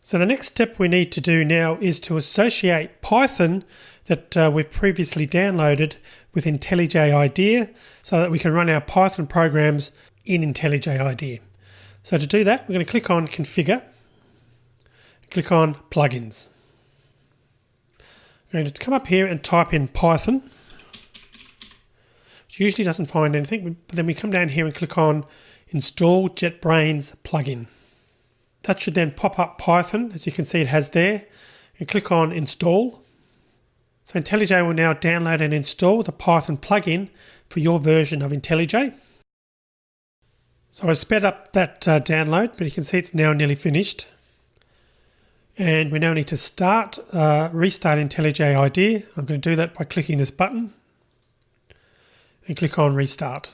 So the next step we need to do now is to associate Python that we've previously downloaded with IntelliJ IDEA so that we can run our Python programs in IntelliJ IDEA. So to do that, we're going to click on Configure, click on Plugins. We're going to come up here and type in Python, which usually doesn't find anything, but then we come down here and click on Install JetBrains Plugin. That should then pop up Python, as you can see it has there, and click on Install. So IntelliJ will now download and install the Python plugin for your version of IntelliJ. So I sped up that download, but you can see it's now nearly finished. And we now need to restart IntelliJ IDEA. I'm going to do that by clicking this button and click on Restart.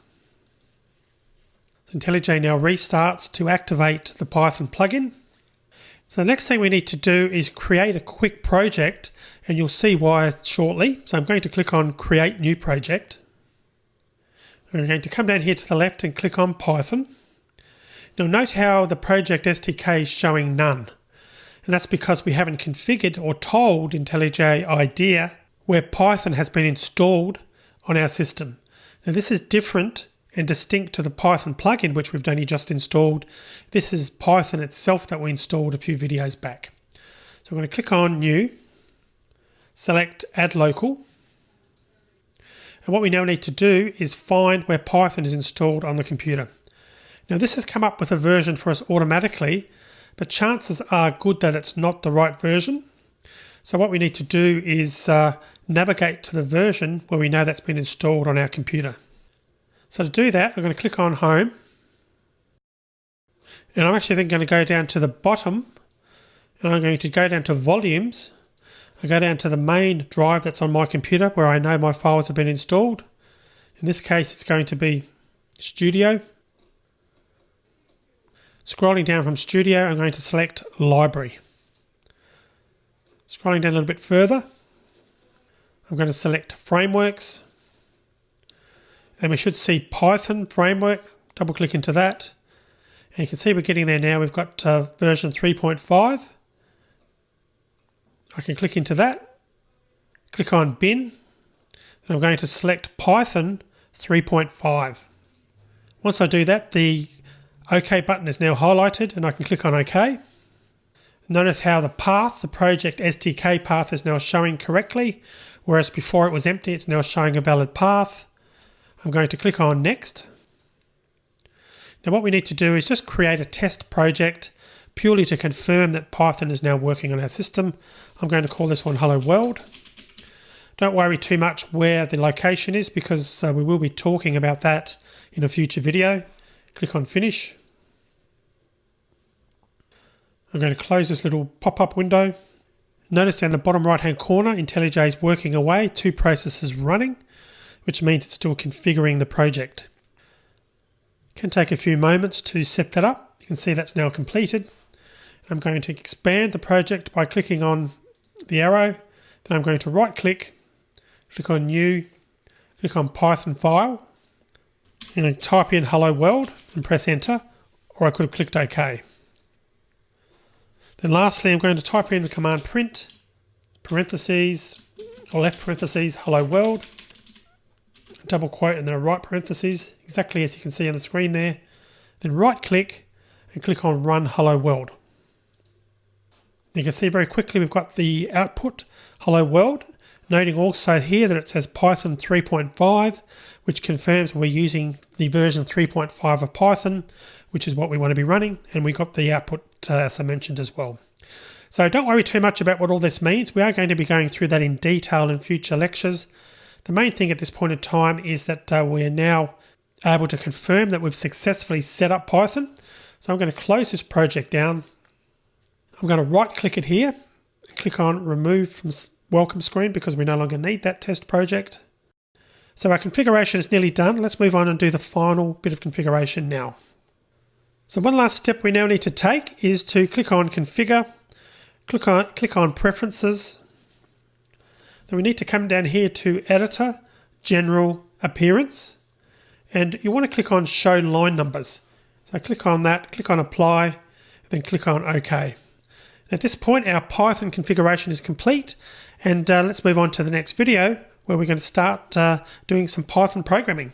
IntelliJ now restarts to activate the Python plugin. So the next thing we need to do is create a quick project, and you'll see why shortly. So I'm going to click on Create New Project. We're going to come down here to the left and click on Python. Now note how the project SDK is showing none. And that's because we haven't configured or told IntelliJ IDEA where Python has been installed on our system. Now this is different and distinct to the Python plugin, which we've only just installed. This is Python itself that we installed a few videos back. So I'm going to click on New, select Add Local. And what we now need to do is find where Python is installed on the computer. Now this has come up with a version for us automatically, but chances are good that it's not the right version. So what we need to do is navigate to the version where we know that's been installed on our computer. So to do that, I'm going to click on Home. And I'm actually then going to go down to the bottom, and I'm going to go down to Volumes. I go down to the main drive that's on my computer where I know my files have been installed. In this case, it's going to be Studio. Scrolling down from Studio, I'm going to select Library. Scrolling down a little bit further, I'm going to select Frameworks. And we should see Python framework. Double click into that. And you can see we're getting there now. We've got version 3.5. I can click into that. Click on Bin. And I'm going to select Python 3.5. Once I do that, the OK button is now highlighted and I can click on OK. Notice how the path, the project SDK path, is now showing correctly, whereas before it was empty, it's now showing a valid path. I'm going to click on Next. Now what we need to do is just create a test project purely to confirm that Python is now working on our system. I'm going to call this one Hello World. Don't worry too much where the location is because we will be talking about that in a future video. Click on Finish. I'm going to close this little pop-up window. Notice down the bottom right-hand corner, IntelliJ is working away, 2 processes running, which means it's still configuring the project. It can take a few moments to set that up. You can see that's now completed. I'm going to expand the project by clicking on the arrow. Then I'm going to right-click, click on New, click on Python File. I'm going to type in Hello World and press Enter, or I could have clicked OK. Then lastly, I'm going to type in the command print, parentheses, or left parentheses, Hello World. Double quote and then a right parentheses, exactly as you can see on the screen there. Then right click and click on Run Hello World. You can see very quickly we've got the output Hello World, noting also here that it says Python 3.5, which confirms we're using the version 3.5 of Python, which is what we want to be running, and we got the output as I mentioned as well. So don't worry too much about what all this means. We are going to be going through that in detail in future lectures. The main thing at this point in time is that we're now able to confirm that we've successfully set up Python. So I'm going to close this project down. I'm going to right click it here and click on Remove from Welcome Screen because we no longer need that test project. So our configuration is nearly done. Let's move on and do the final bit of configuration now. So one last step we now need to take is to click on Configure, click on Preferences. Then we need to come down here to Editor, General, Appearance, and you want to click on Show Line Numbers. So click on that, click on Apply, then click on OK. At this point, our Python configuration is complete, and let's move on to the next video where we're going to start doing some Python programming.